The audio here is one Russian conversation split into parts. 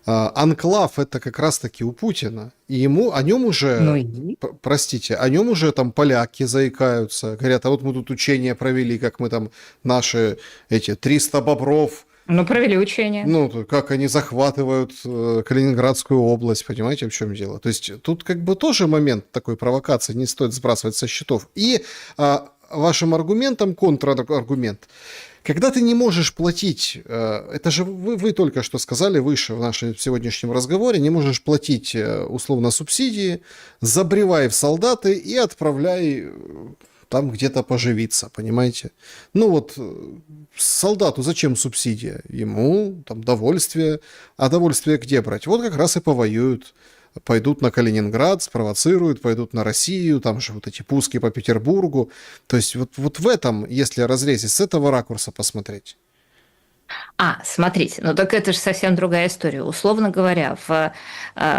анклав это как раз-таки у Путина. И ему, о нем Ну уже, и? простите, о нем уже там поляки заикаются. Говорят, а вот мы тут учения провели, как мы там наши эти 300 бобров, Ну, провели учения. ну, как они захватывают Калининградскую область, понимаете, в чем дело? То есть тут как бы тоже момент такой провокации не стоит сбрасывать со счетов. И вашим аргументом контраргумент. Когда ты не можешь платить, это же вы только что сказали выше в нашем сегодняшнем разговоре, не можешь платить условно субсидии, забревай в солдаты и отправляй там где-то поживиться, понимаете? Ну вот солдату зачем субсидия? Ему там довольствие, а довольствие где брать? Вот как раз и повоюют. Пойдут на Калининград, спровоцируют, пойдут на Россию, там же вот эти пуски по Петербургу. То есть вот в этом, если разрезе с этого ракурса посмотреть. Смотрите, ну так это же совсем другая история. Условно говоря,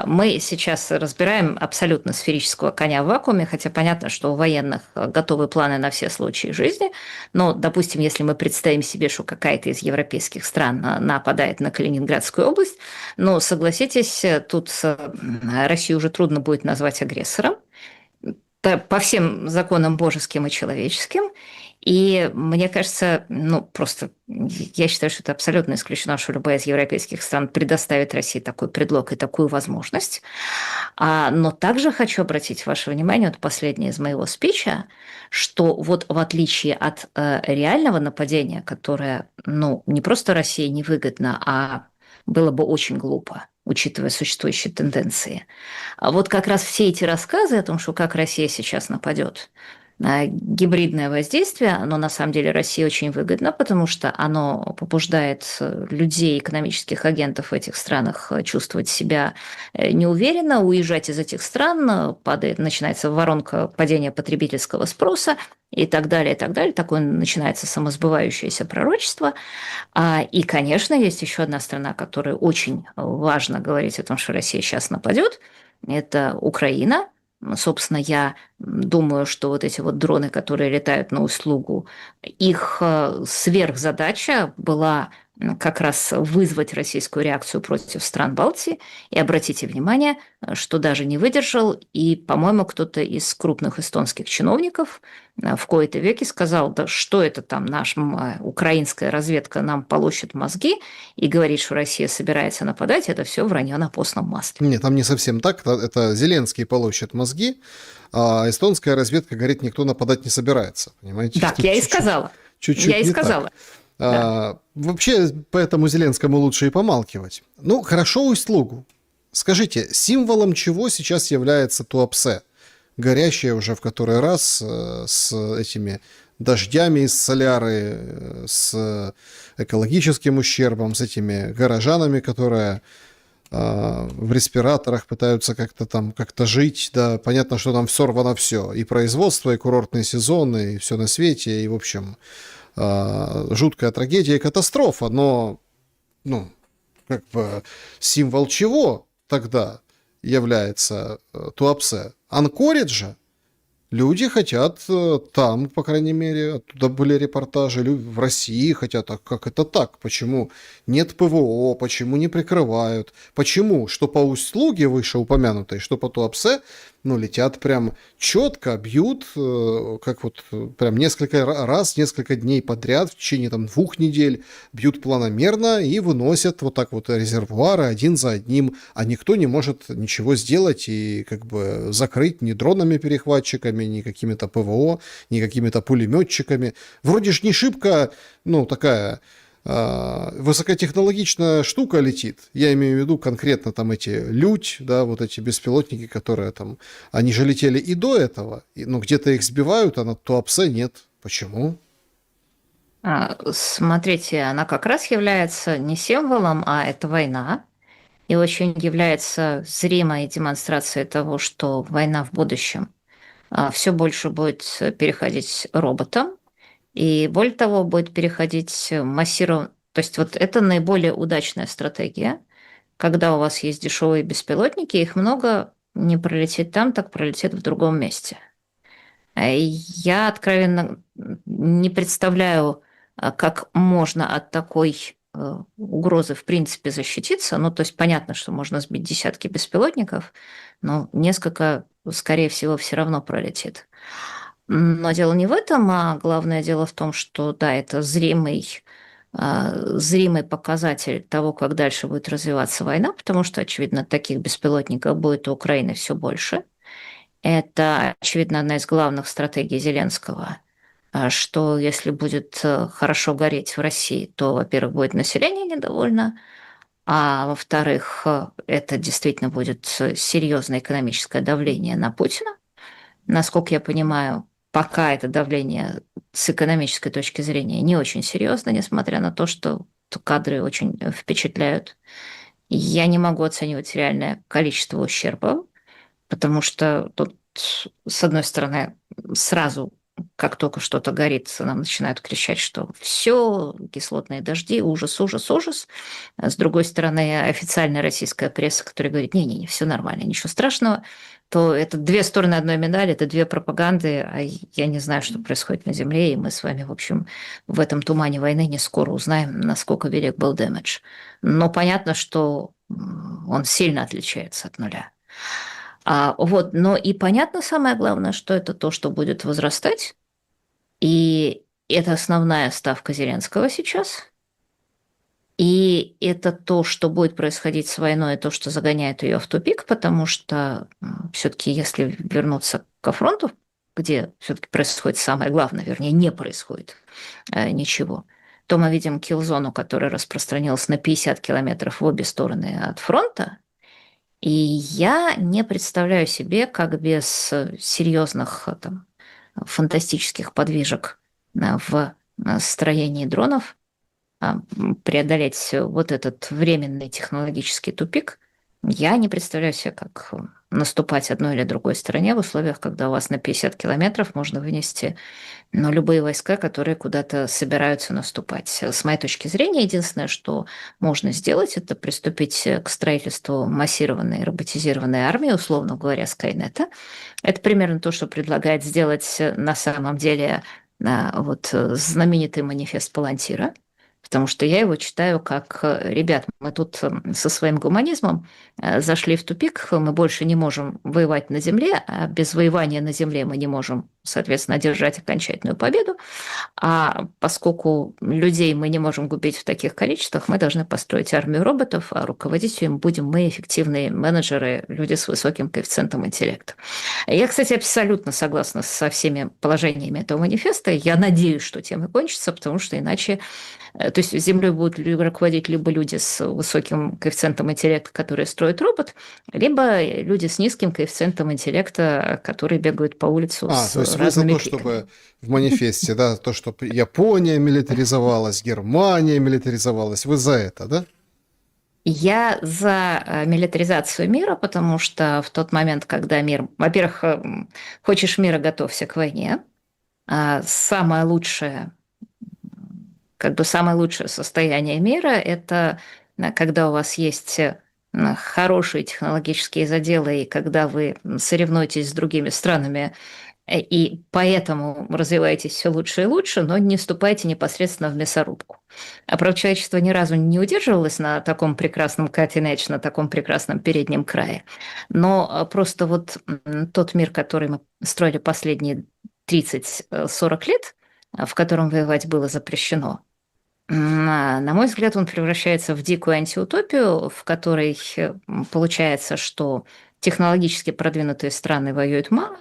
мы сейчас разбираем абсолютно сферического коня в вакууме, хотя понятно, что у военных готовы планы на все случаи жизни. Но, допустим, если мы представим себе, что какая-то из европейских стран нападает на Калининградскую область, ну, согласитесь, тут Россию уже трудно будет назвать агрессором по всем законам божеским и человеческим. И мне кажется, ну, просто я считаю, что это абсолютно исключено, что любая из европейских стран предоставит России такой предлог и такую возможность. Но также хочу обратить ваше внимание, вот последнее из моего спича, что вот в отличие от реального нападения, которое, ну, не просто России невыгодно, а было бы очень глупо, учитывая существующие тенденции. А вот как раз все эти рассказы о том, что как Россия сейчас нападет, гибридное воздействие, оно на самом деле России очень выгодно, потому что оно побуждает людей, экономических агентов в этих странах чувствовать себя неуверенно, уезжать из этих стран, падает, начинается воронка падения потребительского спроса и так далее, и так далее. Такое начинается самосбывающееся пророчество. И, конечно, есть еще одна страна, которой очень важно говорить о том, что Россия сейчас нападет. Это Украина. Собственно, я думаю, что вот эти вот дроны, которые летают на услугу, их сверхзадача была как раз вызвать российскую реакцию против стран Балтии. И обратите внимание, что даже не выдержал, и, по-моему, кто-то из крупных эстонских чиновников в кои-то веки сказал, да что это там, наша украинская разведка нам полощет мозги и говорит, что Россия собирается нападать, это все вранье на постном масле. Нет, там не совсем так. Это Зеленский полощет мозги, а эстонская разведка говорит, никто нападать не собирается. Понимаете? Так, Тут я и чуть-чуть, сказала. Я чуть-чуть и не так. сказала. Да. Вообще, поэтому Зеленскому лучше и помалкивать. Ну, хорошо услугу. Скажите, символом чего сейчас является Туапсе? Горящая уже в который раз с этими дождями из соляры, с экологическим ущербом, с этими горожанами, которые в респираторах пытаются как-то там как-то жить, да, понятно, что там сорвано все, и производство, и курортные сезоны, и все на свете, и, в общем, жуткая трагедия и катастрофа, но, ну, как бы символ чего тогда является Туапсе? Анкориджа? Люди хотят там, по крайней мере, оттуда были репортажи, в России хотят, а как это так? Почему нет ПВО, почему не прикрывают? Почему, что по услуге вышеупомянутой, что по Туапсе, ну, летят прям четко, бьют, как вот прям несколько раз, несколько дней подряд, в течение там 2 недель, бьют планомерно и выносят вот так вот резервуары один за одним, а никто не может ничего сделать и как бы закрыть ни дронами-перехватчиками, ни какими-то ПВО, ни какими-то пулеметчиками. Вроде ж не шибко, ну, такая высокотехнологичная штука летит. Я имею в виду конкретно там эти Людь, да, вот эти беспилотники, которые там, они же летели и до этого, но где-то их сбивают, а на Туапсе нет. Почему? Смотрите, она как раз является не символом, а это война. И очень является зримой демонстрацией того, что война в будущем все больше будет переходить роботам, и более того, будет переходить массированно. То есть вот это наиболее удачная стратегия, когда у вас есть дешевые беспилотники, их много, не пролетит там, так пролетит в другом месте. Я откровенно не представляю, как можно от такой угрозы в принципе защититься. Ну, то есть понятно, что можно сбить десятки беспилотников, но несколько, скорее всего, все равно пролетит. Но дело не в этом, а главное дело в том, что да, это зримый показатель того, как дальше будет развиваться война, потому что, очевидно, таких беспилотников будет у Украины все больше. Это, очевидно, одна из главных стратегий Зеленского, что если будет хорошо гореть в России, то, во-первых, будет население недовольно, а во-вторых, это действительно будет серьезное экономическое давление на Путина. Насколько я понимаю, пока это давление с экономической точки зрения не очень серьезно, несмотря на то, что кадры очень впечатляют. Я не могу оценивать реальное количество ущерба, потому что тут, с одной стороны, сразу, как только что-то горит, нам начинают кричать, что все, кислотные дожди, ужас, ужас, ужас. А с другой стороны, официальная российская пресса, которая говорит, не-не-не, все нормально, ничего страшного, то это две стороны одной медали, это две пропаганды, а я не знаю, что происходит на Земле, и мы с вами, в общем, в этом тумане войны не скоро узнаем, насколько велик был дэмэдж. Но понятно, что он сильно отличается от нуля. Вот, но и понятно самое главное, что это то, что будет возрастать, и это основная ставка Зеленского сейчас, и это то, что будет происходить с войной, то, что загоняет ее в тупик, потому что все-таки, если вернуться ко фронту, где все-таки происходит самое главное, вернее, не происходит ничего, то мы видим киллзону, которая распространилась на 50 километров в обе стороны от фронта. И я не представляю себе, как без серьезных там, фантастических подвижек в строении дронов преодолеть вот этот временный технологический тупик. Я не представляю себе, как наступать одной или другой стороне в условиях, когда у вас на 50 километров можно вынести любые войска, которые куда-то собираются наступать. С моей точки зрения, единственное, что можно сделать, это приступить к строительству массированной роботизированной армии, условно говоря, Скайнета. Это примерно то, что предлагает сделать на самом деле знаменитый манифест Палантира. Потому что я его читаю как, ребят, мы тут со своим гуманизмом зашли в тупик, мы больше не можем воевать на земле, а без воевания на земле мы не можем, соответственно, одержать окончательную победу. А поскольку людей мы не можем губить в таких количествах, мы должны построить армию роботов, а руководить им будем мы, эффективные менеджеры, люди с высоким коэффициентом интеллекта. Я, кстати, абсолютно согласна со всеми положениями этого манифеста. Я надеюсь, что тем и кончится, потому что иначе... То есть землей будут руководить либо люди с высоким коэффициентом интеллекта, которые строят робот, либо люди с низким коэффициентом интеллекта, которые бегают по улице с то есть вы за разными то, криками. чтобы в манифесте, да, то, что Япония милитаризовалась, Германия милитаризовалась, вы за это, да? Я за милитаризацию мира, потому что в тот момент, когда мир... Во-первых, хочешь мира, готовься к войне. Самое лучшее состояние мира – это когда у вас есть хорошие технологические заделы, и когда вы соревнуетесь с другими странами, и поэтому развиваетесь все лучше и лучше, но не вступайте непосредственно в мясорубку. А правда, человечество ни разу не удерживалось на таком прекрасном cutting edge, на таком прекрасном переднем крае. Но просто вот тот мир, который мы строили последние 30-40 лет, в котором воевать было запрещено, на мой взгляд, он превращается в дикую антиутопию, в которой получается, что технологически продвинутые страны воюют мало,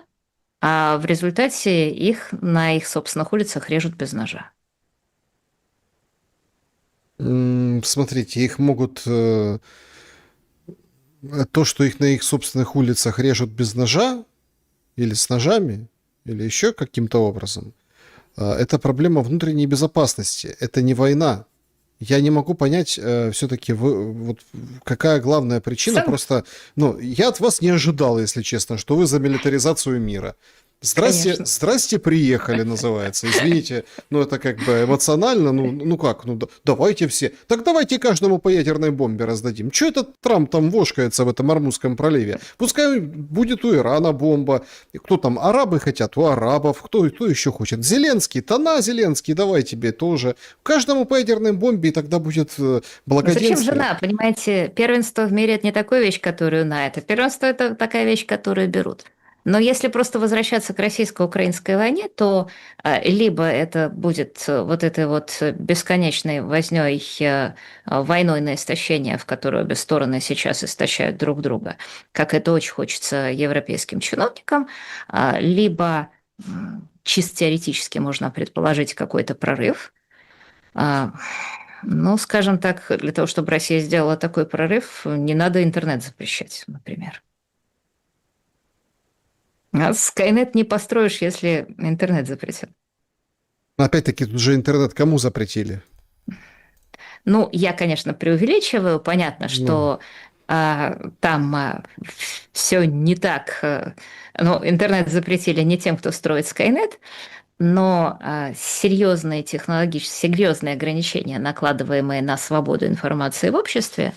а в результате их на их собственных улицах режут без ножа. Смотрите, их могут... То, что их на их собственных улицах режут без ножа, или с ножами, или еще каким-то образом, это проблема внутренней безопасности. Это не война. Я не могу понять все-таки, вот какая главная причина. Просто, я от вас не ожидал, если честно, что вы за милитаризацию мира. Здрасте, Конечно. здрасте, приехали, называется. Извините, но это как бы эмоционально. Ну как, давайте все. Так давайте каждому по ядерной бомбе раздадим. Че этот Трамп там вошкается в этом Армузском проливе? Пускай будет у Ирана бомба. И кто там, арабы хотят? У арабов. Кто еще хочет? Зеленский, Зеленский, давай тебе тоже. Каждому по ядерной бомбе, и тогда будет Зачем благоденствие. жена? Понимаете, первенство в мире – это не такая вещь, которую на это. Первенство – это такая вещь, которую берут. Но если просто возвращаться к российско-украинской войне, то либо это будет вот этой вот бесконечной вознёй, войной на истощение, в которую обе стороны сейчас истощают друг друга, как это очень хочется европейским чиновникам, либо чисто теоретически можно предположить какой-то прорыв. Ну, скажем так, для того, чтобы Россия сделала такой прорыв, не надо интернет запрещать, например. А Skynet не построишь, если интернет запретил. Но опять-таки, тут же интернет кому запретили? Ну, я, конечно, преувеличиваю. Понятно, Ну, что там все не так. Ну, интернет запретили не тем, кто строит Skynet, но серьезные технологические, серьезные ограничения, накладываемые на свободу информации в обществе,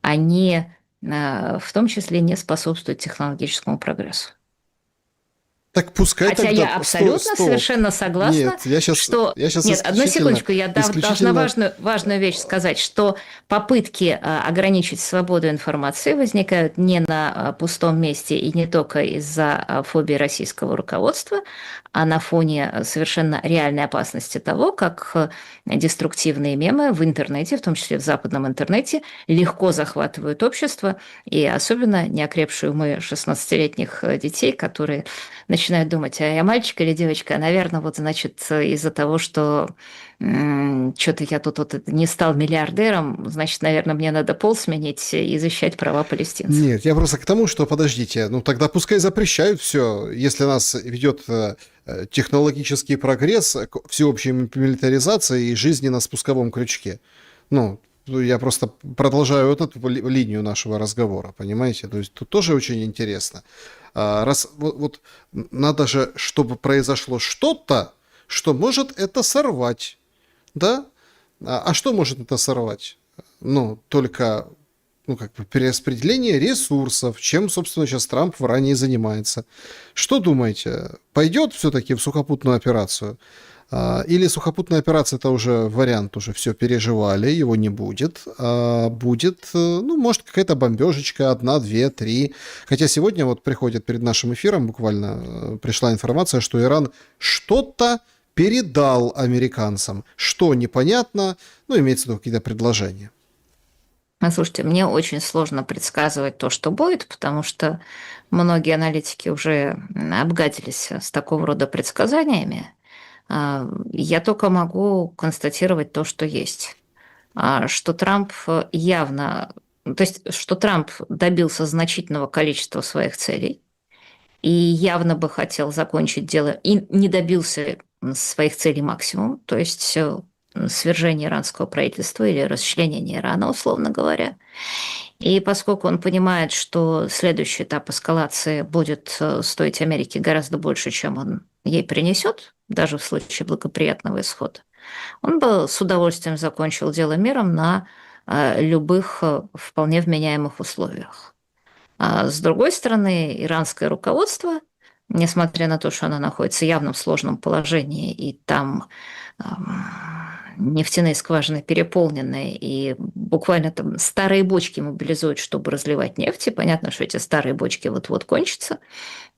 они в том числе не способствуют технологическому прогрессу. так пускай Хотя тогда... я абсолютно Стоп. совершенно согласна, Нет, я что... сейчас Нет, одну исключительно, секундочку, я должна исключительно... важную вещь сказать, что попытки ограничить свободу информации возникают не на пустом месте и не только из-за фобии российского руководства, а на фоне совершенно реальной опасности того, как деструктивные мемы в интернете, в том числе в западном интернете, легко захватывают общество, и особенно неокрепшие умы 16-летних детей, которые начинают думать, а я мальчик или девочка, наверное, вот, значит, из-за того, что что-то я тут вот не стал миллиардером, значит, наверное, мне надо пол сменить и защищать права палестинцев. Нет, я просто к тому, что, подождите, ну тогда пускай запрещают все, если нас ведет технологический прогресс к всеобщей милитаризации и жизни на спусковом крючке. Ну, я просто продолжаю вот эту линию нашего разговора, понимаете? То есть тут тоже очень интересно. Раз вот надо же, чтобы произошло что-то, что может это сорвать, да? А что может это сорвать? Ну, только как бы перераспределение ресурсов, чем, собственно, сейчас Трамп в Иране и занимается. Что думаете, пойдет все-таки в сухопутную операцию? Или сухопутная операция – это уже вариант, уже все переживали, его не будет. Будет, ну, может, какая-то бомбежечка, 1, 2, 3. Хотя сегодня вот приходит перед нашим эфиром, буквально пришла информация, что Иран что-то передал американцам. Что непонятно, ну, имеется в виду какие-то предложения. Слушайте, мне очень сложно предсказывать то, что будет, потому что многие аналитики уже обгадились с такого рода предсказаниями. Я только могу констатировать то, что есть. Что Трамп явно, то есть, что Трамп добился значительного количества своих целей и явно бы хотел закончить дело, и не добился своих целей максимум, то есть свержение иранского правительства или расчленение Ирана, условно говоря. И поскольку он понимает, что следующий этап эскалации будет стоить Америке гораздо больше, чем он ей принесет, даже в случае благоприятного исхода, он бы с удовольствием закончил дело миром на любых вполне вменяемых условиях. А с другой стороны, иранское руководство, несмотря на то, что оно находится в явном сложном положении, и там нефтяные скважины переполнены, и буквально там старые бочки мобилизуют, чтобы разливать нефть. И понятно, что эти старые бочки вот-вот кончатся.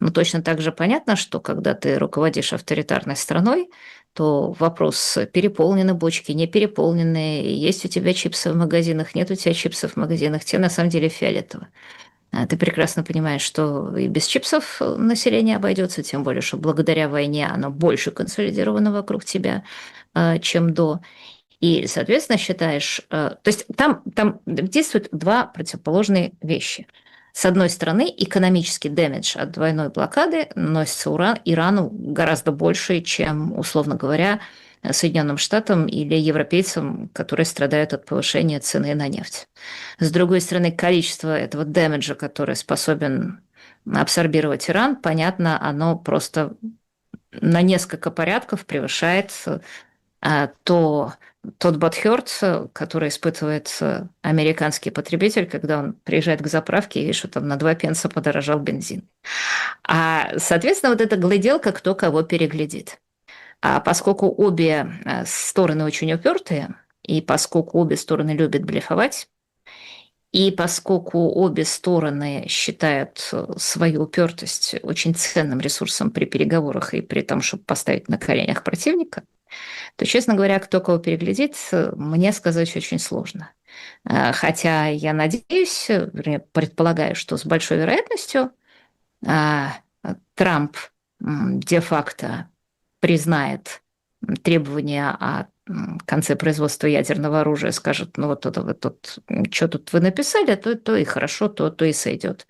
Но точно так же понятно, что когда ты руководишь авторитарной страной, то вопрос, переполнены бочки, не переполнены, есть у тебя чипсы в магазинах, нет у тебя чипсов в магазинах, тебе на самом деле фиолетово. Ты прекрасно понимаешь, что и без чипсов население обойдется, тем более, что благодаря войне оно больше консолидировано вокруг тебя, чем до. И, соответственно, считаешь... То есть там действуют два противоположные вещи. С одной стороны, экономический дэмидж от двойной блокады наносится Ирану гораздо больше, чем, условно говоря, Соединенным Штатам или европейцам, которые страдают от повышения цены на нефть. С другой стороны, количество этого дэмиджа, который способен абсорбировать Иран, понятно, оно просто на несколько порядков превышает то тот бадхёрт, который испытывает американский потребитель, когда он приезжает к заправке и видит, что там на 2 пенса подорожал бензин. Соответственно, вот эта гляделка, кто кого переглядит. А поскольку обе стороны очень упертые, и поскольку обе стороны любят блефовать, и поскольку обе стороны считают свою упертость очень ценным ресурсом при переговорах и при том, чтобы поставить на коленях противника, то, честно говоря, кто кого переглядит, мне сказать очень сложно. Хотя я надеюсь, вернее, предполагаю, что с большой вероятностью Трамп де-факто признает требования о конце производства ядерного оружия, скажет, ну вот это вы тут, что тут вы написали, то и хорошо, то и сойдет.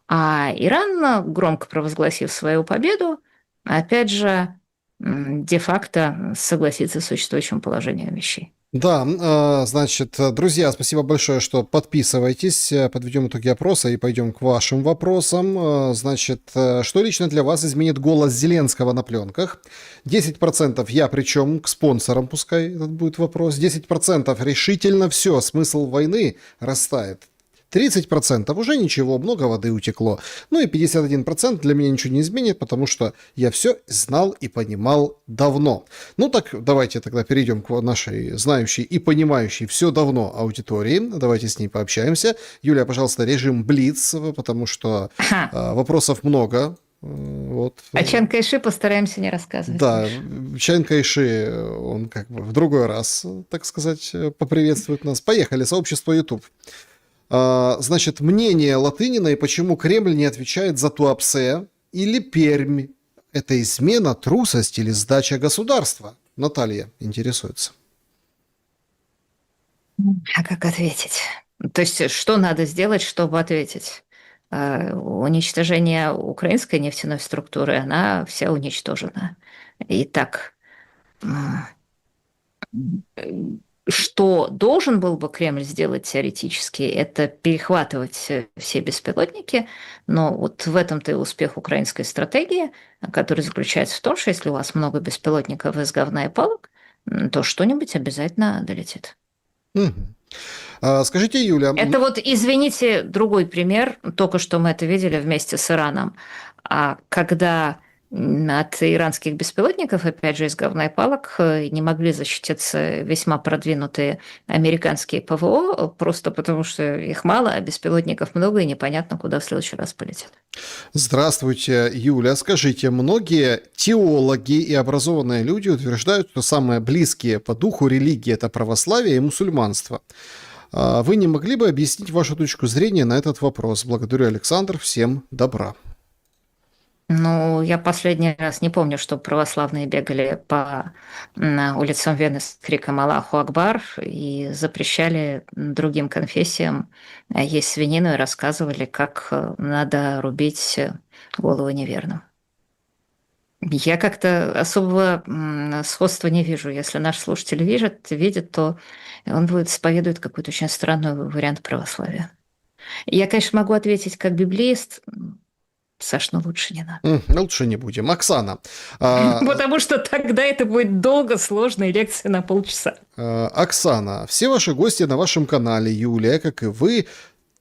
А Иран, громко провозгласив свою победу, опять же, де-факто согласится с существующим положением вещей. Да, значит, друзья, спасибо большое, что подписывайтесь. Подведем итоги опроса и пойдем к вашим вопросам. Значит, что лично для вас изменит голос Зеленского на пленках? 10% я, причем к спонсорам, пускай этот будет вопрос. 10% решительно все, смысл войны растает. 30% уже ничего, много воды утекло. Ну и 51% для меня ничего не изменит, потому что я все знал и понимал давно. Ну так, давайте тогда перейдем к нашей знающей и понимающей все давно аудитории. Давайте с ней пообщаемся. Юлия, пожалуйста, режим Блиц, потому что вопросов много. Вот. А Чан Кайши постараемся не рассказывать. Да, Чан Кайши, он как бы в другой раз, так сказать, поприветствует нас. Поехали, сообщество YouTube. Значит, мнение Латынина и почему Кремль не отвечает за Туапсе или Пермь. Это измена, трусость или сдача государства? Наталья интересуется. А как ответить? То есть, что надо сделать, чтобы ответить? Уничтожение украинской нефтяной структуры, она вся уничтожена. И так, что должен был бы Кремль сделать теоретически, это перехватывать все беспилотники, но вот в этом-то и успех украинской стратегии, который заключается в том, что если у вас много беспилотников из говна и палок, то что-нибудь обязательно долетит. Скажите, Юля... Это вот, извините, другой пример, только что мы это видели вместе с Ираном, когда от иранских беспилотников, опять же, из говна и палок, не могли защититься весьма продвинутые американские ПВО, просто потому что их мало, а беспилотников много, и непонятно, куда в следующий раз полетят. Здравствуйте, Юля. Скажите, многие теологи и образованные люди утверждают, что самые близкие по духу религии – это православие и мусульманство. Вы не могли бы объяснить вашу точку зрения на этот вопрос? Благодарю, Александр. Всем добра. Ну, я последний раз не помню, что православные бегали по улицам Вены с криком «Аллаху Акбар» и запрещали другим конфессиям есть свинину и рассказывали, как надо рубить голову неверным. Я как-то особого сходства не вижу. Если наш слушатель видит, то он исповедует какой-то очень странный вариант православия. Я, конечно, могу ответить как библеист, Саш, ну лучше не надо. Лучше не будем. Оксана. Потому что тогда это будет долго, сложная лекция на полчаса. Оксана, все ваши гости на вашем канале, Юлия, как и вы,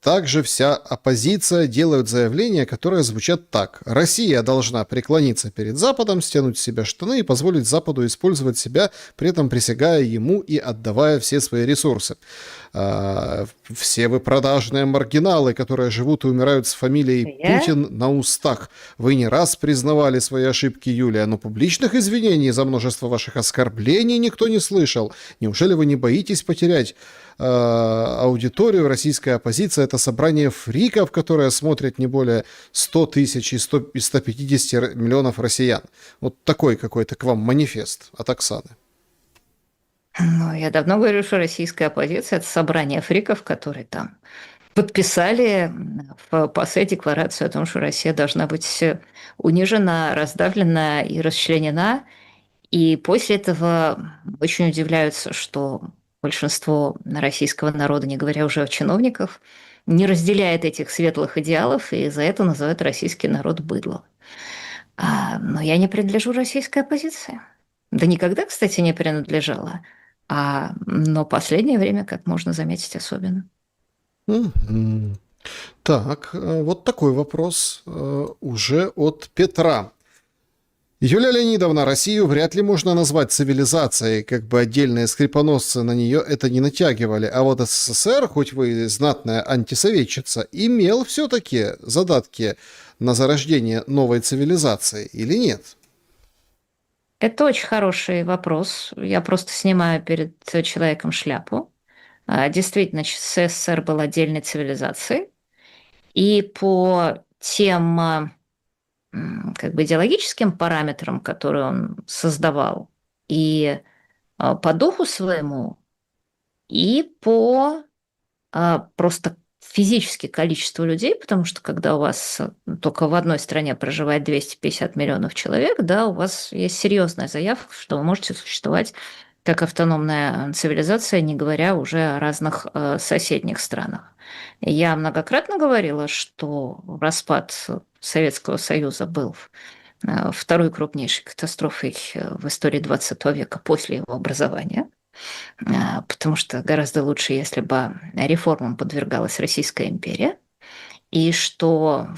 также вся оппозиция делают заявления, которые звучат так. Россия должна преклониться перед Западом, стянуть с себя штаны и позволить Западу использовать себя, при этом присягая ему и отдавая все свои ресурсы. Все вы продажные маргиналы, которые живут и умирают с фамилией Путин на устах. Вы не раз признавали свои ошибки, Юлия, но публичных извинений за множество ваших оскорблений никто не слышал. Неужели вы не боитесь потерять аудиторию? Российская оппозиция — это собрание фриков, которые смотрят не более 100 тысяч и 150 миллионов россиян. Вот такой какой-то к вам манифест от Оксаны. Ну, я давно говорю, что российская оппозиция – это собрание фриков, которые там подписали в ПАСЕ декларацию о том, что Россия должна быть унижена, раздавлена и расчленена. И после этого очень удивляются, что большинство российского народа, не говоря уже о чиновниках, не разделяет этих светлых идеалов, и за это называют российский народ быдлом. Но я не принадлежу российской оппозиции. Да никогда, кстати, не принадлежала. Но последнее время, как можно заметить, особенно. Мгм. Так, вот такой вопрос уже от Петра. Юлия Леонидовна, Россию вряд ли можно назвать цивилизацией, как бы отдельные скрипоносцы на нее это не натягивали. А вот СССР, хоть вы и знатная антисоветчица, имел все-таки задатки на зарождение новой цивилизации или нет? Это очень хороший вопрос. Я просто снимаю перед человеком шляпу. Действительно, СССР был отдельной цивилизацией. И по тем как бы идеологическим параметрам, которые он создавал, и по духу своему, и по просто физически количеству людей, потому что когда у вас только в одной стране проживает 250 миллионов человек, да, у вас есть серьезная заявка, что вы можете существовать как автономная цивилизация, не говоря уже о разных соседних странах. Я многократно говорила, что распад Советского Союза был второй крупнейшей катастрофой в истории 20 века после его образования, потому что гораздо лучше, если бы реформам подвергалась Российская империя, и что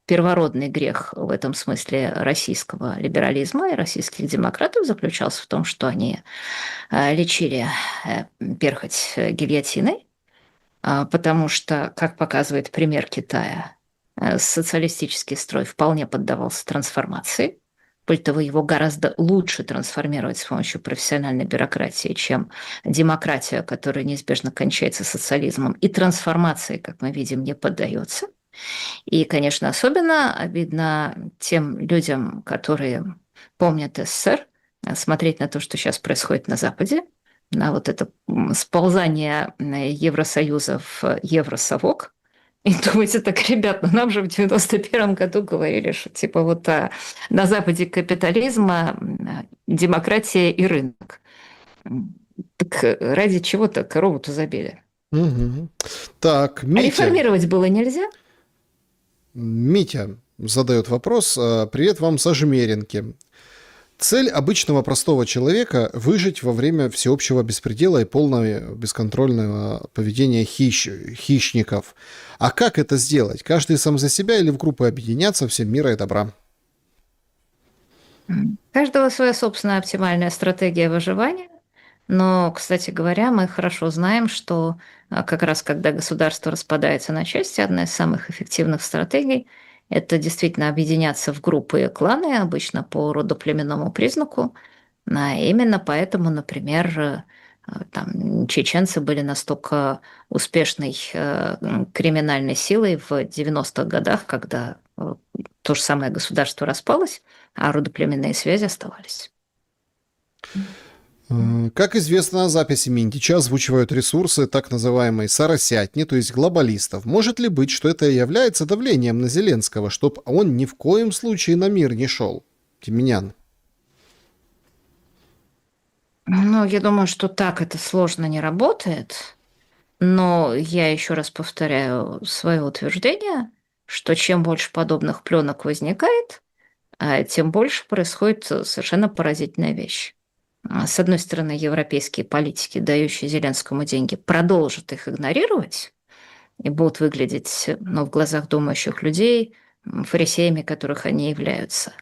первородный грех в этом смысле российского либерализма и российских демократов заключался в том, что они лечили перхоть гильотиной, потому что, как показывает пример Китая, социалистический строй вполне поддавался трансформации. Более того, его гораздо лучше трансформировать с помощью профессиональной бюрократии, чем демократия, которая неизбежно кончается социализмом, и трансформации, как мы видим, не поддается. И, конечно, особенно обидно тем людям, которые помнят СССР, смотреть на то, что сейчас происходит на Западе, на вот это сползание Евросоюза в Евросовок, и думаете, так, ребят, ну нам же в 91-м году говорили, что типа вот на Западе капитализма, демократия и рынок. Так ради чего-то корову-то забили. Мгм. Так, А Митя. реформировать было нельзя? Митя задает вопрос. Привет вам со Жмеринки. Цель обычного простого человека – выжить во время всеобщего беспредела и полного бесконтрольного поведения хищников. А как это сделать? Каждый сам за себя или в группы объединяться? Всем мира и добра. У каждого своя собственная оптимальная стратегия выживания. Но, кстати говоря, мы хорошо знаем, что как раз когда государство распадается на части, одна из самых эффективных стратегий – это действительно объединяться в группы и кланы, обычно по родоплеменному признаку. Именно поэтому, например, там, чеченцы были настолько успешной криминальной силой в 90-х годах, когда то же самое государство распалось, а родоплеменные связи оставались. Как известно, записи Минтича озвучивают ресурсы так называемой «соросятни», то есть глобалистов. Может ли быть, что это является давлением на Зеленского, чтобы он ни в коем случае на мир не шел? Тиминян. Ну, я думаю, что так это сложно не работает. Но я еще раз повторяю свое утверждение, что чем больше подобных пленок возникает, тем больше происходит совершенно поразительная вещь. С одной стороны, европейские политики, дающие Зеленскому деньги, продолжат их игнорировать и будут выглядеть, ну, в глазах думающих людей фарисеями, которых они являются.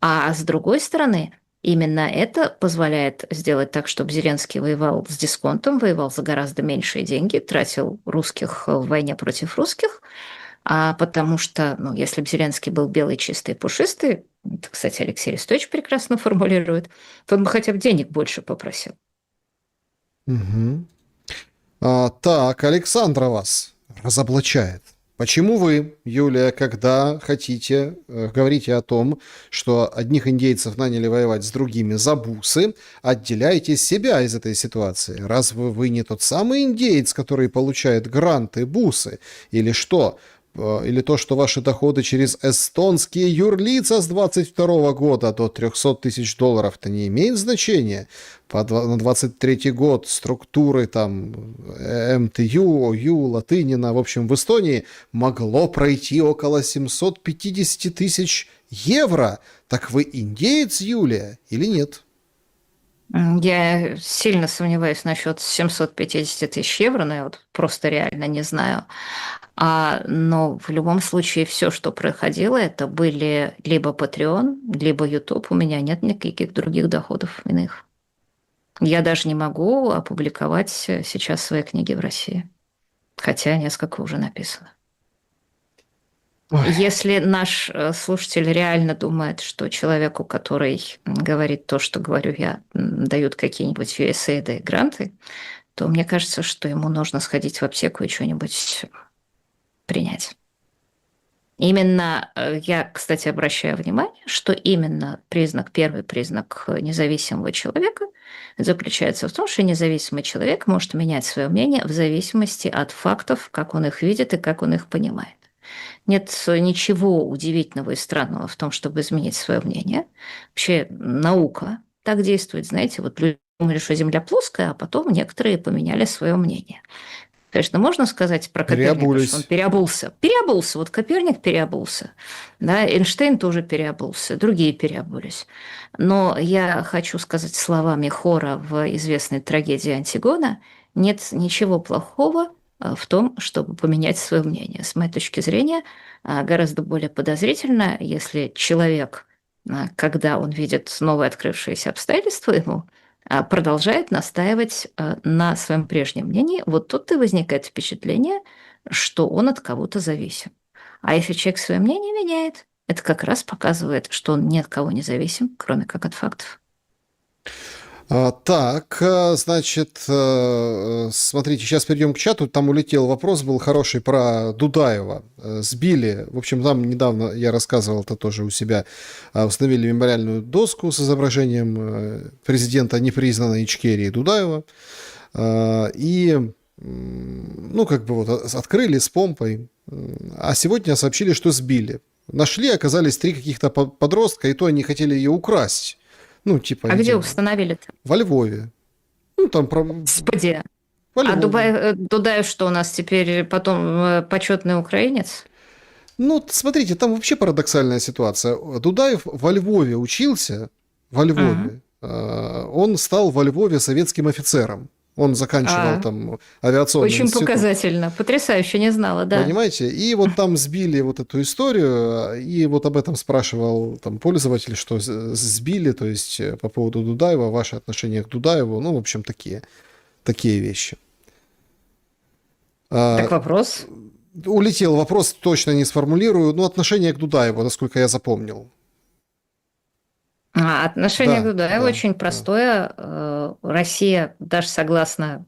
А с другой стороны, именно это позволяет сделать так, чтобы Зеленский воевал с дисконтом, воевал за гораздо меньшие деньги, тратил русских в войне против русских, потому что, ну, если бы Зеленский был белый, чистый, пушистый, это, кстати, Алексей Арестович прекрасно формулирует, то он бы хотя бы денег больше попросил. Мгм. Так, Александра вас разоблачает. Почему вы, Юлия, когда хотите, говорите о том, что одних индейцев наняли воевать с другими за бусы, отделяете себя из этой ситуации? Разве вы не тот самый индеец, который получает гранты, бусы? Или что? или то, что ваши доходы через эстонские юрлица с 22 года до 300 тысяч долларов, это не имеет значения. На 23 год структуры там МТЮ, ОЮ, Латынина, в общем, в Эстонии могло пройти около 750 тысяч евро. Так вы индеец, Юлия, или нет? Я сильно сомневаюсь насчет 750 тысяч евро, но я вот просто реально не знаю. Но в любом случае все, что происходило, это были либо Patreon, либо YouTube. У меня нет никаких других доходов иных. Я даже не могу опубликовать сейчас свои книги в России, хотя несколько уже написано. Ой. Если наш слушатель реально думает, что человеку, который говорит то, что говорю я, дают какие-нибудь USAID гранты, то мне кажется, что ему нужно сходить в аптеку и что-нибудь принять. Именно, я, кстати, обращаю внимание, что именно первый признак независимого человека заключается в том, что независимый человек может менять свое мнение в зависимости от фактов, как он их видит и как он их понимает. Нет ничего удивительного и странного в том, чтобы изменить свое мнение. Вообще наука так действует, знаете, вот люди думали, что Земля плоская, а потом некоторые поменяли свое мнение. Конечно, можно сказать про Коперника, что он Переобулись. переобулся. Переобулся. Вот Коперник переобулся. Да, Эйнштейн тоже переобулся. Другие переобулись. Но я хочу сказать словами Хора в известной трагедии «Антигона», нет ничего плохого в том, чтобы поменять свое мнение. С моей точки зрения, гораздо более подозрительно, если человек, когда он видит новые открывшиеся обстоятельства, ему продолжает настаивать на своем прежнем мнении, вот тут и возникает впечатление, что он от кого-то зависим. А если человек свое мнение меняет, это как раз показывает, что он ни от кого не зависим, кроме как от фактов. Так, значит, смотрите, сейчас перейдем к чату. Там улетел вопрос, был хороший про Дудаева. Сбили. В общем, там недавно я рассказывал это тоже у себя. Установили мемориальную доску с изображением президента непризнанной Ичкерии Дудаева. И, ну, как бы вот открыли с помпой. А сегодня сообщили, что сбили. Нашли, оказались 3 каких-то подростка, и то они хотели ее украсть. Ну, типа, А где видимо, установили-то? во Львове. Ну, там Господи. во А Львове. Дудаев что у нас теперь потом почетный украинец? Ну, смотрите, там вообще парадоксальная ситуация. Дудаев во Львове учился, во Мгм. Львове. Он стал во Львове советским офицером. Он заканчивал А, там авиационный очень институт. показательно. Потрясающе, не знала, да. Понимаете? И вот там сбили вот эту историю, и вот об этом спрашивал там пользователь, что сбили, то есть по поводу Дудаева, ваши отношения к Дудаеву, ну, в общем, такие вещи. А, Так вопрос. Улетел вопрос, точно не сформулирую, но отношение к Дудаеву, насколько я запомнил. Отношение к Да, Дудаеву да, очень да. простое. Россия даже согласна,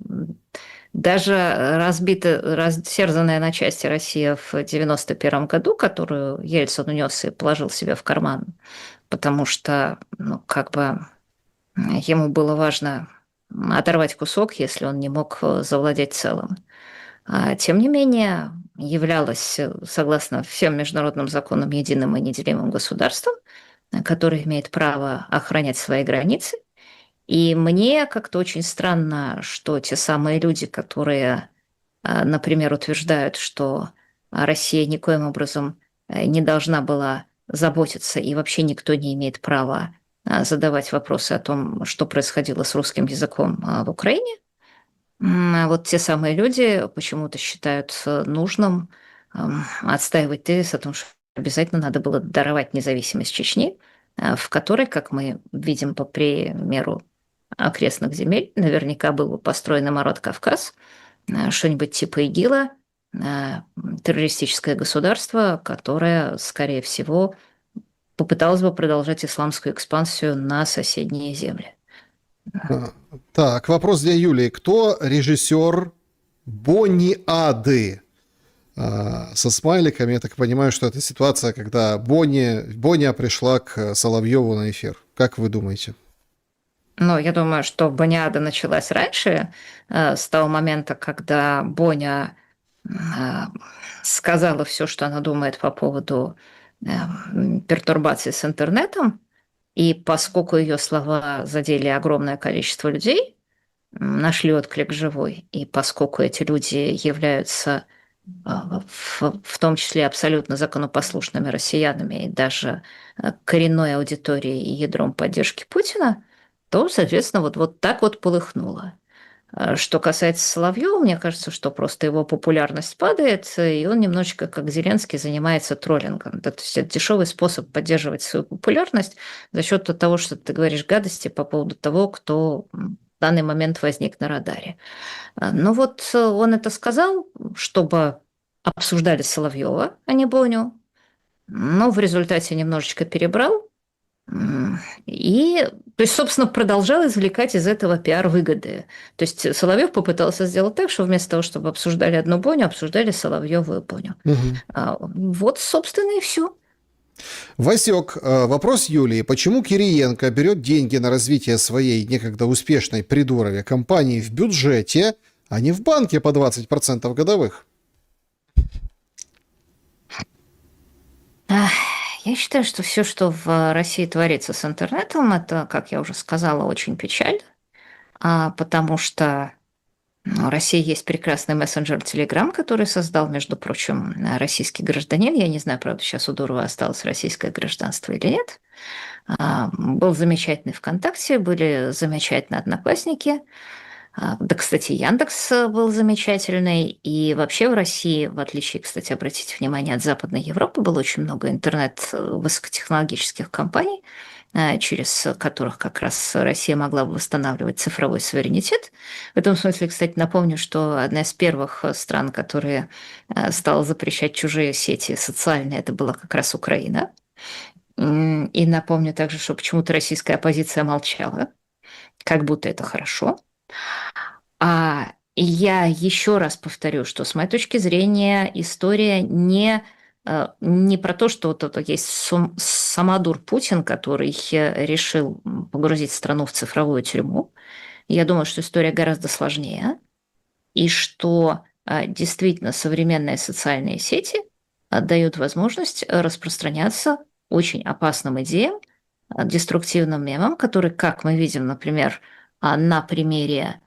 даже растерзанная на части Россия в 91 году, которую Ельцин унес и положил себе в карман, потому что, ну, как бы ему было важно оторвать кусок, если он не мог завладеть целым. Тем не менее, являлась, согласно всем международным законам, единым и неделимым государством, которое имеет право охранять свои границы. И мне как-то очень странно, что те самые люди, которые, например, утверждают, что Россия никоим образом не должна была заботиться, и вообще никто не имеет права задавать вопросы о том, что происходило с русским языком в Украине, вот те самые люди почему-то считают нужным отстаивать тезис о том, что обязательно надо было даровать независимость Чечни, в которой, как мы видим по примеру окрестных земель, наверняка был бы построен Марот Кавказ, что-нибудь типа ИГИЛа, террористическое государство, которое, скорее всего, попыталось бы продолжать исламскую экспансию на соседние земли. А, Так, вопрос для Юлии. Кто режиссер Бониады? Со смайликами, я так понимаю, что это ситуация, когда Боня пришла к Соловьеву на эфир. Как вы думаете? Ну, я думаю, что Бониада началась раньше, с того момента, когда Боня сказала все, что она думает по поводу пертурбаций с интернетом, и поскольку ее слова задели огромное количество людей, нашли отклик живой, и поскольку эти люди являются в том числе абсолютно законопослушными россиянами и даже коренной аудиторией и ядром поддержки Путина, то, соответственно, вот так вот полыхнуло. Что касается Соловьева, мне кажется, что просто его популярность падает, и он немножечко, как Зеленский, занимается троллингом. Да, то есть это дешевый способ поддерживать свою популярность за счет того, что ты говоришь гадости по поводу того, кто в данный момент возник на радаре. Ну вот он это сказал, чтобы обсуждали Соловьева, а не Боню. Но в результате немножечко перебрал. И, то есть, собственно, продолжал извлекать из этого пиар-выгоды. То есть Соловьев попытался сделать так, что вместо того, чтобы обсуждали одну Боню, обсуждали Соловьеву и Боню. Мгм. Вот, собственно, и все. Васек, вопрос Юлии. Почему Кириенко берет деньги на развитие своей некогда успешной придурове компании в бюджете, а не в банке по 20% годовых? Я считаю, что все, что в России творится с интернетом, это, как я уже сказала, очень печально, потому что в России есть прекрасный мессенджер Telegram, который создал, между прочим, российский гражданин. Я не знаю, правда, сейчас у Дурова осталось российское гражданство или нет. Был замечательный ВКонтакте, были замечательные Одноклассники. Да, кстати, Яндекс был замечательный. И вообще в России, в отличие, кстати, обратите внимание, от Западной Европы, было очень много интернет-высокотехнологических компаний, через которых как раз Россия могла бы восстанавливать цифровой суверенитет. В этом смысле, кстати, напомню, что одна из первых стран, которая стала запрещать чужие сети социальные, это была как раз Украина. И напомню также, что почему-то российская оппозиция молчала, как будто это хорошо. И я еще раз повторю, что с моей точки зрения история не про то, что вот это есть самодур Путин, который решил погрузить страну в цифровую тюрьму. Я думаю, что история гораздо сложнее, и что действительно современные социальные сети дают возможность распространяться очень опасным идеям, деструктивным мемам, которые, как мы видим, например, на примере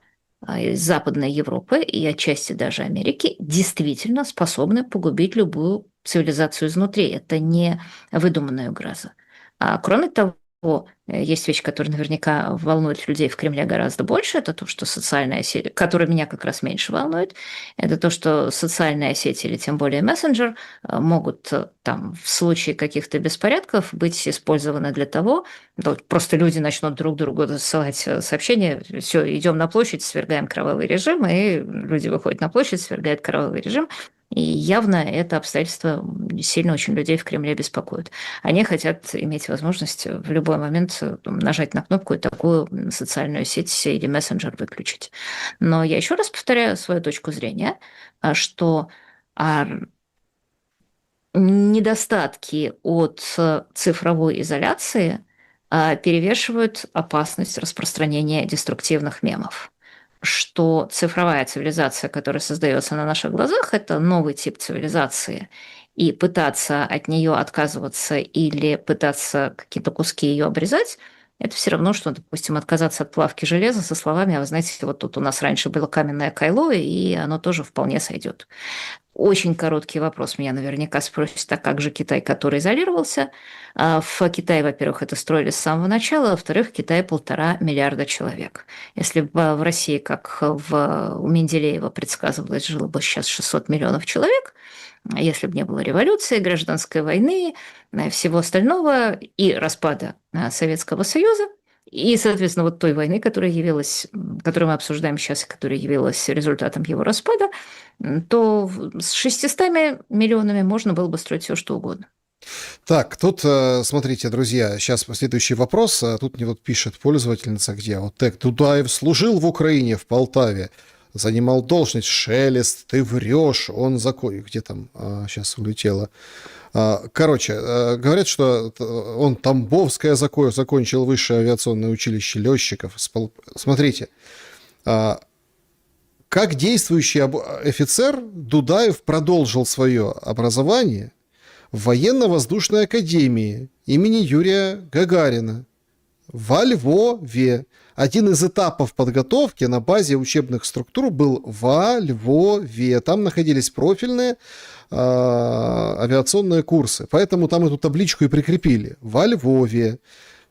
из Западной Европы и отчасти даже Америки, действительно способны погубить любую цивилизацию изнутри. Это не выдуманная угроза. Кроме того, есть вещь, которая наверняка волнует людей в Кремле гораздо больше, это то, что социальная сеть, которая меня как раз меньше волнует, это то, что социальная сеть или тем более мессенджер могут там в случае каких-то беспорядков быть использованы для того, просто люди начнут друг другу ссылать сообщения, все, идем на площадь, свергаем кровавый режим, и люди выходят на площадь, свергают кровавый режим, и явно это обстоятельство сильно очень людей в Кремле беспокоит. Они хотят иметь возможность в любой момент нажать на кнопку и такую социальную сеть или мессенджер выключить. Но я еще раз повторяю свою точку зрения, что недостатки от цифровой изоляции перевешивают опасность распространения деструктивных мемов. Что цифровая цивилизация, которая создается на наших глазах, это новый тип цивилизации. И пытаться от нее отказываться или пытаться какие-то куски ее обрезать, это все равно, что, допустим, отказаться от плавки железа со словами, а вы знаете, вот тут у нас раньше было каменное кайло, и оно тоже вполне сойдет. Очень короткий вопрос меня наверняка спросят, а как же Китай, который изолировался? В Китае, во-первых, это строили с самого начала, а во-вторых, в Китае 1,5 миллиарда человек. Если бы в России, как у Менделеева предсказывалось, жило бы сейчас 600 миллионов человек, если бы не было революции, гражданской войны, всего остального и распада Советского Союза, и, соответственно, вот той войны, которую мы обсуждаем сейчас, и которая явилась результатом его распада, то с 600 миллионами можно было бы строить все, что угодно. Так, тут, смотрите, друзья, сейчас следующий вопрос. Тут мне вот пишет пользовательница, где вот так: Дудаев служил в Украине, в Полтаве, занимал должность. Шелест, ты врешь, он где там, сейчас улетело. Короче, говорят, что он Тамбовское закончил высшее авиационное училище летчиков. Смотрите, как как действующий офицер Дудаев продолжил свое образование в военно-воздушной академии имени Юрия Гагарина во Львове. Один из этапов подготовки на базе учебных структур был во Львове. Там находились профильные авиационные курсы. Поэтому там эту табличку и прикрепили. Во Львове.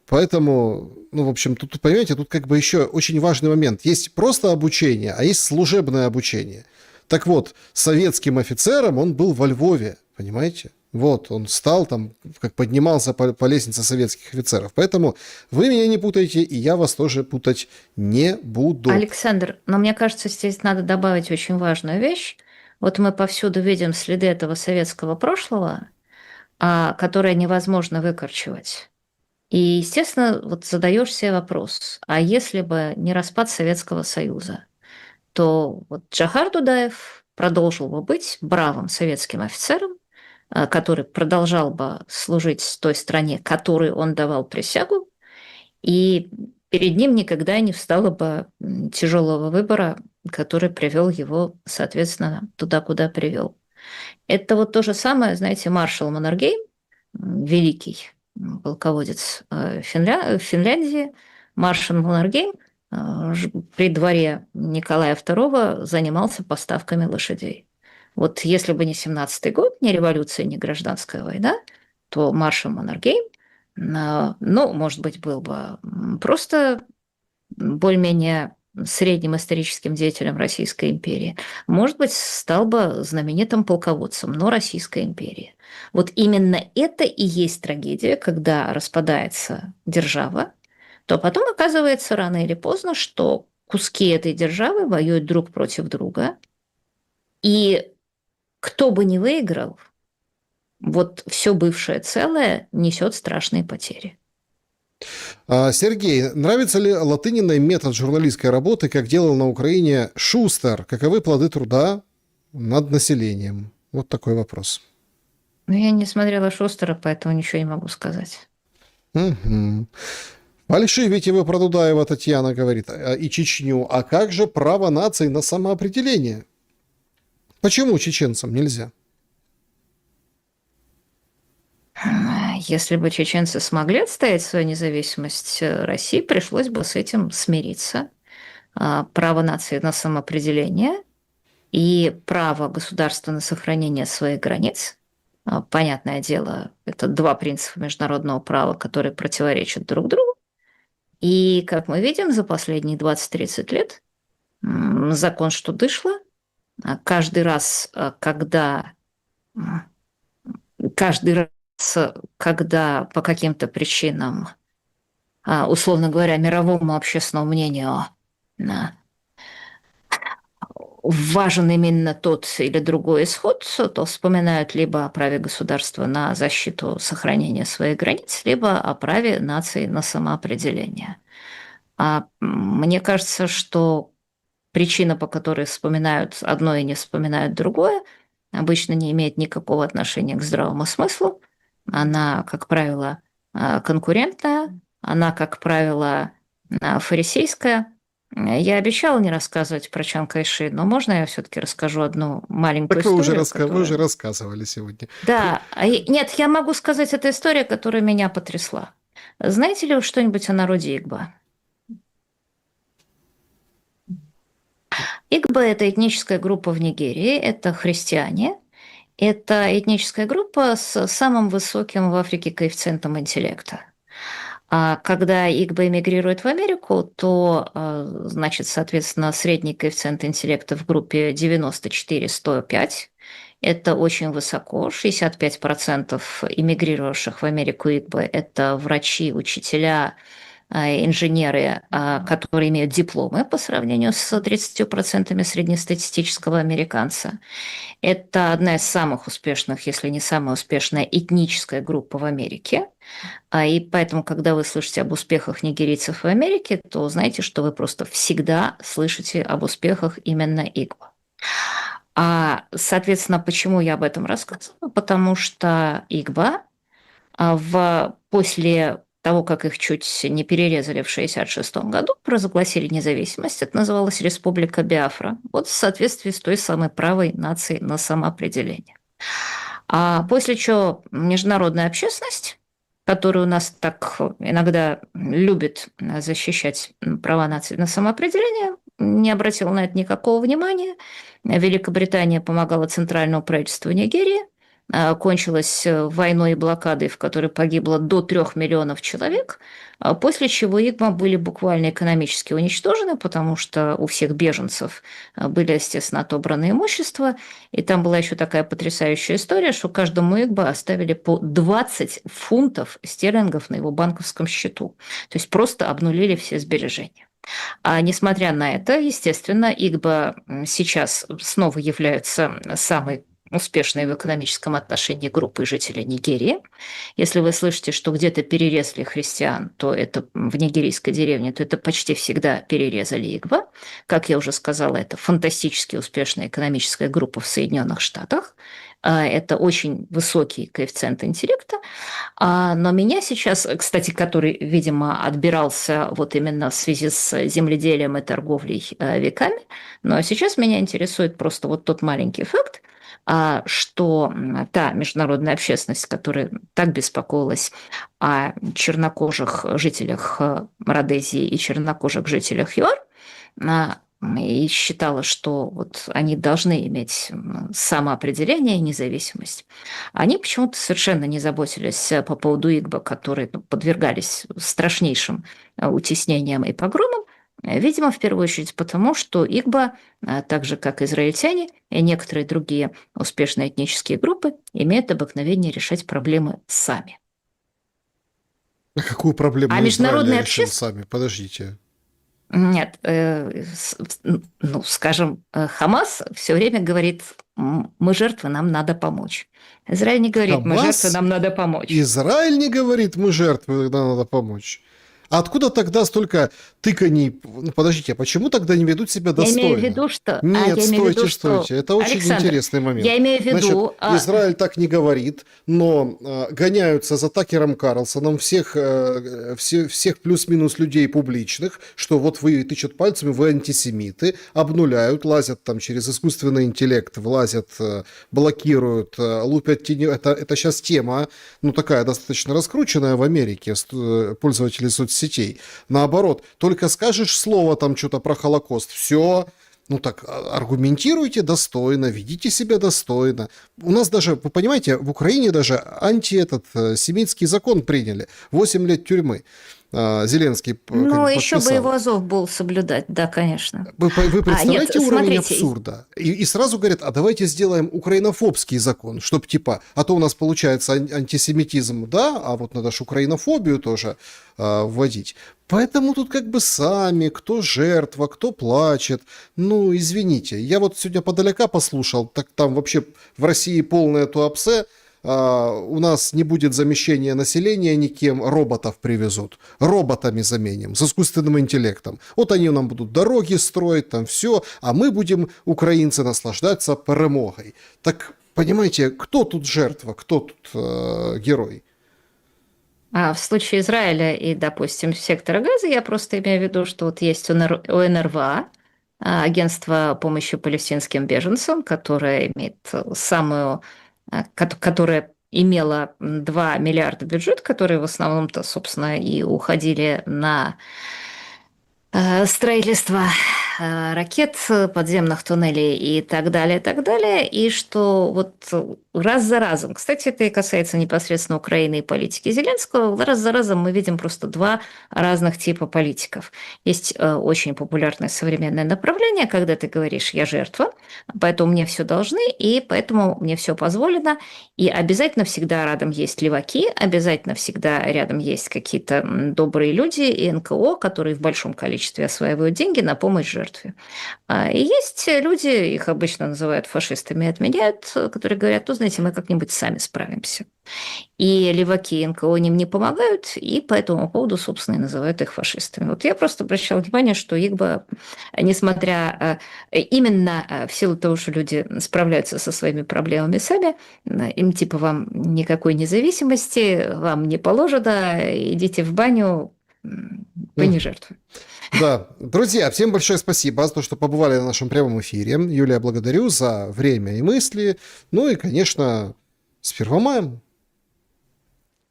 Поэтому, ну, в общем, тут, понимаете, тут как бы еще очень важный момент. Есть просто обучение, а есть служебное обучение. Так вот, советским офицером он был во Львове, понимаете? Вот, он стал там, как поднимался по лестнице советских офицеров. Поэтому вы меня не путайте, и я вас тоже путать не буду. Александр, но мне кажется, здесь надо добавить очень важную вещь. Вот мы повсюду видим следы этого советского прошлого, которое невозможно выкорчевать. И, естественно, вот задаешь себе вопрос, а если бы не распад Советского Союза, то вот Джохар Дудаев продолжил бы быть бравым советским офицером, который продолжал бы служить той стране, которой он давал присягу, и перед ним никогда не встало бы тяжелого выбора, который привел его, соответственно, туда, куда привел. Это вот то же самое, знаете, маршал Маннергейм, великий полководец Финляндии, маршал Маннергейм при дворе Николая II занимался поставками лошадей. Вот если бы не 17-й год, не революция, не гражданская война, то маршал Маннергейм, ну, может быть, был бы просто более-менее средним историческим деятелем Российской империи, может быть, стал бы знаменитым полководцем, но Российской империи. Вот именно это и есть трагедия, когда распадается держава, то потом оказывается рано или поздно, что куски этой державы воюют друг против друга, и кто бы ни выиграл, вот все бывшее целое несет страшные потери. Сергей, нравится ли Латыниной метод журналистской работы, как делал на Украине Шустер? Каковы плоды труда над населением? Вот такой вопрос. Но я не смотрела Шустера, поэтому ничего не могу сказать. Угу. Фальшивите вы про Дудаева, Татьяна говорит, и Чечню. А как же право наций на самоопределение? Почему чеченцам нельзя? Если бы чеченцы смогли отстоять свою независимость, России пришлось бы с этим смириться. Право нации на самоопределение и право государства на сохранение своих границ. Понятное дело, это два принципа международного права, которые противоречат друг другу. И, как мы видим, за последние 20-30 лет закон что дышло. Каждый раз, когда по каким-то причинам, условно говоря, мировому общественному мнению важен именно тот или другой исход, то вспоминают либо о праве государства на защиту сохранения своих границ, либо о праве нации на самоопределение. А мне кажется, что причина, по которой вспоминают одно и не вспоминают другое, обычно не имеет никакого отношения к здравому смыслу. Она, как правило, конкурентная, она, как правило, фарисейская. Я обещала не рассказывать про Чан Кайши, но можно я все-таки расскажу одну маленькую Так вы историю? вы уже рассказывали сегодня. Да, нет, я могу сказать, это история, которая меня потрясла. Знаете ли вы что-нибудь о народе Игбо? Игбо – это этническая группа в Нигерии, это христиане, это этническая группа с самым высоким в Африке коэффициентом интеллекта. А когда Игбо эмигрирует в Америку, то, значит, соответственно, средний коэффициент интеллекта в группе 94-105. Это очень высоко. 65% эмигрировавших в Америку Игбо – это врачи, учителя, инженеры, которые имеют дипломы по сравнению с 30% среднестатистического американца. Это одна из самых успешных, если не самая успешная этническая группа в Америке. И поэтому, когда вы слышите об успехах нигерийцев в Америке, то знаете, что вы просто всегда слышите об успехах именно Игбо. Соответственно, почему я об этом рассказываю? Потому что Игбо после того, как их чуть не перерезали в 1966 году, провозгласили независимость. Это называлась Республика Биафра. Вот в соответствии с той самой правой нации на самоопределение. А после чего международная общественность, которая у нас так иногда любит защищать права нации на самоопределение, не обратила на это никакого внимания. Великобритания помогала центральному правительству Нигерии, кончилась войной и блокадой, в которой погибло до 3 миллионов человек, после чего ИГМА были буквально экономически уничтожены, потому что у всех беженцев были, естественно, отобраны имущество, и там была еще такая потрясающая история, что каждому ИГБА оставили по 20 фунтов стерлингов на его банковском счету, то есть просто обнулили все сбережения. А несмотря на это, естественно, ИГБА сейчас снова является самой успешной в экономическом отношении группой жителей Нигерии. Если вы слышите, что где-то перерезали христиан, то это в нигерийской деревне, то это почти всегда перерезали ИГБА. Как я уже сказала, это фантастически успешная экономическая группа в Соединенных Штатах. Это очень высокий коэффициент интеллекта. Но меня сейчас, кстати, который, видимо, отбирался вот именно в связи с земледелием и торговлей веками, но сейчас меня интересует просто вот тот маленький факт, что та международная общественность, которая так беспокоилась о чернокожих жителях Родезии и чернокожих жителях ЮАР, и считала, что вот они должны иметь самоопределение и независимость. Они почему-то совершенно не заботились по поводу ИГБА, которые подвергались страшнейшим утеснениям и погромам, видимо, в первую очередь потому, что ИГБА, так же как израильтяне и некоторые другие успешные этнические группы, имеют обыкновение решать проблемы сами. А какую проблему международная Израиль решил общественность... сами? Подождите. Нет, ну, скажем, Хамас все время говорит, мы жертвы, нам надо помочь. Израиль не говорит, мы жертвы, Хамас? нам надо помочь. Израиль не говорит, мы жертвы, тогда надо помочь. А откуда тогда столько тыканий? Ну, подождите, а почему тогда не ведут себя достойно? Я имею в виду, что... Нет, я имею в виду, стойте. Это очень Александр, интересный момент. я имею в виду... Значит, Израиль так не говорит, но гоняются за Такером Карлсоном всех плюс-минус людей публичных, что вот вы тычут пальцами, вы антисемиты, обнуляют, лазят там через искусственный интеллект, влазят, блокируют, лупят тени. Это сейчас тема, ну, такая достаточно раскрученная в Америке, пользователи соцсетей. Наоборот, только скажешь слово там что-то про Холокост, все, ну так аргументируйте достойно, ведите себя достойно. У нас даже, вы понимаете, в Украине даже семитский закон приняли, 8 лет тюрьмы. Зеленский Ну, еще подписал. бы его Азов был соблюдать, да, конечно. Вы представляете уровень смотрите, абсурда? И сразу говорят, а давайте сделаем украинофобский закон, чтобы типа, а то у нас получается антисемитизм, да, а вот надо же украинофобию тоже вводить. Поэтому тут как бы сами, кто жертва, кто плачет. Ну, извините, я вот сегодня подалека послушал, так там вообще в России полное туапсе. У нас не будет замещения населения никем, роботов привезут. Роботами заменим, с искусственным интеллектом. Вот они нам будут дороги строить, там все, а мы будем, украинцы, наслаждаться перемогой. Так, понимаете, кто тут жертва, кто тут герой? А в случае Израиля и, допустим, сектора Газа, я просто имею в виду, что вот есть УНРВА, агентство помощи палестинским беженцам, которое имеет которая имела 2 миллиарда бюджет, которые в основном-то, собственно, и уходили на строительство ракет, подземных туннелей и так далее, и что вот раз за разом, кстати, это и касается непосредственно Украины и политики Зеленского, раз за разом мы видим просто 2 разных типа политиков. Есть очень популярное современное направление, когда ты говоришь «я жертва», поэтому мне все должны, и поэтому мне все позволено, и обязательно всегда рядом есть леваки, обязательно всегда рядом есть какие-то добрые люди и НКО, которые в большом количестве осваивают деньги на помощь жертвам. жертве. И есть люди, их обычно называют фашистами и отменяют, которые говорят, ну, знаете, мы как-нибудь сами справимся. И леваки и НКО им не помогают, и по этому поводу, собственно, и называют их фашистами. Вот я просто обращала внимание, что их бы, несмотря именно в силу того, что люди справляются со своими проблемами сами, им типа вам никакой независимости, вам не положено, идите в баню, вы не жертвы. Да, друзья, всем большое спасибо за то, что побывали на нашем прямом эфире. Юлия, благодарю за время и мысли. Ну и, конечно, с Первомаем.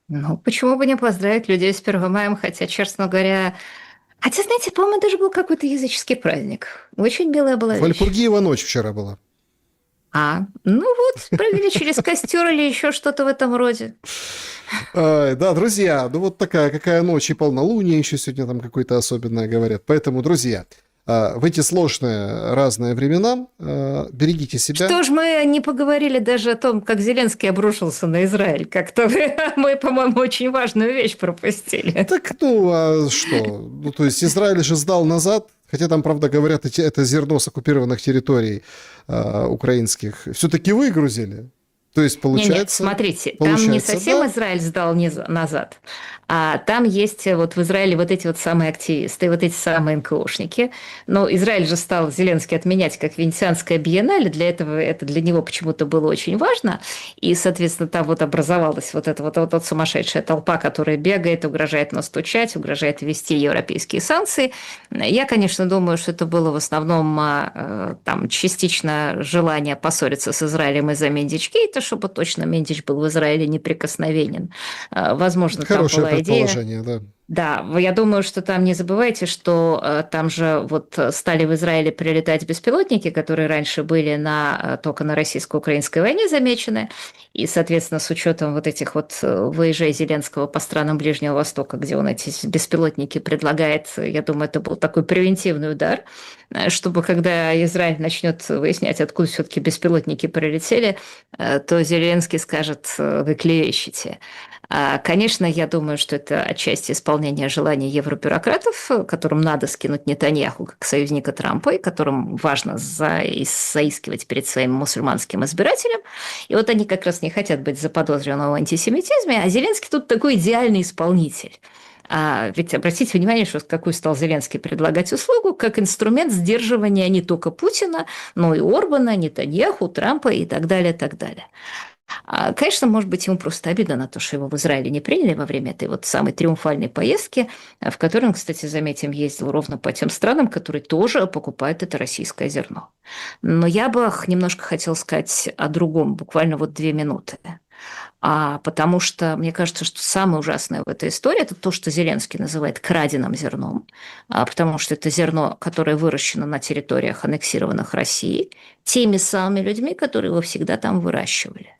Ну, почему бы не поздравить людей с Первомаем, хотя, честно говоря... Хотя, знаете, по-моему, даже был какой-то языческий праздник. Очень милая была вещь. Вальпургиева ночь вчера была. Ну вот, прыгали через костер или еще что-то в этом роде. Да, друзья, ну вот такая, какая ночь и полнолуние еще сегодня там какое-то особенное говорят. Поэтому, друзья, в эти сложные разные времена берегите себя. Что ж мы не поговорили даже о том, как Зеленский обрушился на Израиль. Как-то мы, по-моему, очень важную вещь пропустили. Так, ну, а что? Ну, то есть Израиль же сдал назад, хотя там, правда, говорят, это зерно с оккупированных территорий украинских все-таки выгрузили. То есть, получается... Нет, смотрите, там не совсем да? Израиль сдал назад, а там есть вот в Израиле вот эти вот самые активисты, вот эти самые НКОшники. Но Израиль же стал Зеленский отменять как Венецианское биеннале, для этого это для него почему-то было очень важно, и, соответственно, там вот образовалась вот эта вот сумасшедшая толпа, которая бегает, угрожает настучать, угрожает ввести европейские санкции. Я, конечно, думаю, что это было в основном там частично желание поссориться с Израилем из-за Мендичгейта, чтобы точно Мендич был в Израиле неприкосновенен. Возможно, хорошее там была предположение, идея... да. Да, я думаю, что там не забывайте, что там же вот стали в Израиле прилетать беспилотники, которые раньше были только на российско-украинской войне замечены, и, соответственно, с учетом вот этих вот выезжей Зеленского по странам Ближнего Востока, где он эти беспилотники предлагает, я думаю, это был такой превентивный удар, чтобы когда Израиль начнет выяснять, откуда все-таки беспилотники прилетели, то Зеленский скажет: вы клевещете. Конечно, я думаю, что это отчасти исполнение желаний евробюрократов, которым надо скинуть Нетаньяху как союзника Трампа, и которым важно заискивать перед своим мусульманским избирателем. И вот они как раз не хотят быть заподозренным в антисемитизме, а Зеленский тут такой идеальный исполнитель. Ведь обратите внимание, что какую стал Зеленский предлагать услугу, как инструмент сдерживания не только Путина, но и Орбана, Нетаньяху, Трампа и так далее, так далее. Конечно, может быть, ему просто обидно на то, что его в Израиле не приняли во время этой вот самой триумфальной поездки, в которой он, кстати, заметим, ездил ровно по тем странам, которые тоже покупают это российское зерно. Но я бы немножко хотела сказать о другом, буквально вот 2 минуты. Потому что мне кажется, что самое ужасное в этой истории – это то, что Зеленский называет краденым зерном, потому что это зерно, которое выращено на территориях, аннексированных Россией, теми самыми людьми, которые его всегда там выращивали.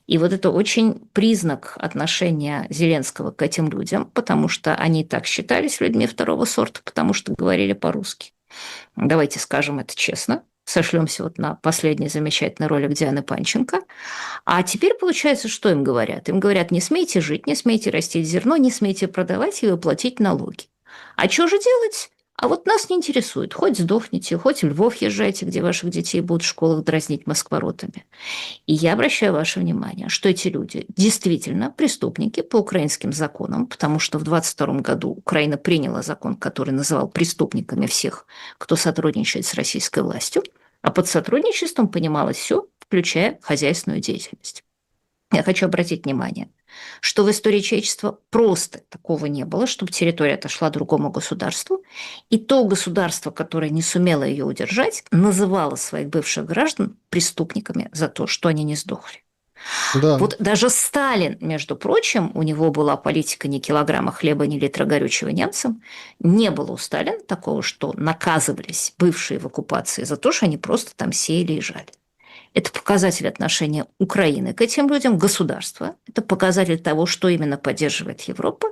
И вот это очень признак отношения Зеленского к этим людям, потому что они так считались людьми второго сорта, потому что говорили по-русски. Давайте скажем это честно. Сошлемся вот на последний замечательный ролик Дианы Панченко. А теперь получается, что им говорят? Им говорят: не смейте жить, не смейте растить зерно, не смейте продавать и платить налоги. А что же делать? А вот нас не интересует. Хоть сдохните, хоть в Львов езжайте, где ваших детей будут в школах дразнить москворотами. И я обращаю ваше внимание, что эти люди действительно преступники по украинским законам, потому что в 2022 году Украина приняла закон, который называл преступниками всех, кто сотрудничает с российской властью, а под сотрудничеством понималось все, включая хозяйственную деятельность. Я хочу обратить внимание, что в истории человечества просто такого не было, чтобы территория отошла другому государству, и то государство, которое не сумело ее удержать, называло своих бывших граждан преступниками за то, что они не сдохли. Да. Вот даже Сталин, между прочим, у него была политика ни килограмма хлеба, ни литра горючего немцам. Не было у Сталина такого, что наказывались бывшие в оккупации за то, что они просто там сеяли и жали. Это показатель отношения Украины к этим людям, государства. Это показатель того, что именно поддерживает Европа.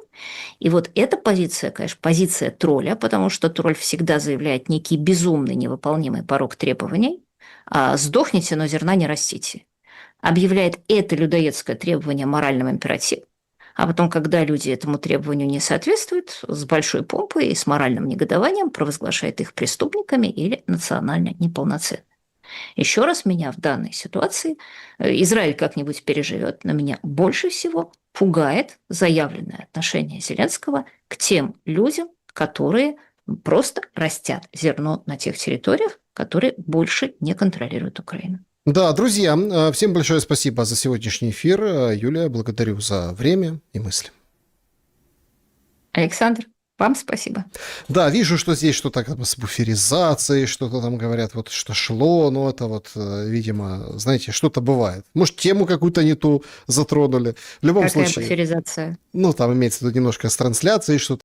И вот эта позиция, конечно, позиция тролля, потому что тролль всегда заявляет некий безумный, невыполнимый порог требований. «Сдохните, но зерна не растите». Объявляет это людоедское требование моральным императивом. А потом, когда люди этому требованию не соответствуют, с большой помпой и с моральным негодованием провозглашает их преступниками или национально неполноценными. Еще раз, меня в данной ситуации, Израиль как-нибудь переживет, но меня больше всего пугает заявленное отношение Зеленского к тем людям, которые просто растят зерно на тех территориях, которые больше не контролируют Украину. Да, друзья, всем большое спасибо за сегодняшний эфир. Юлия, благодарю за время и мысли. Александр, вам спасибо. Да, вижу, что здесь что-то как бы с буферизацией, что-то там говорят, вот что шло, но это вот, видимо, знаете, что-то бывает. Может, тему какую-то не ту затронули. В любом Какая случае, буферизация? ну, там имеется в виду немножко с трансляцией, что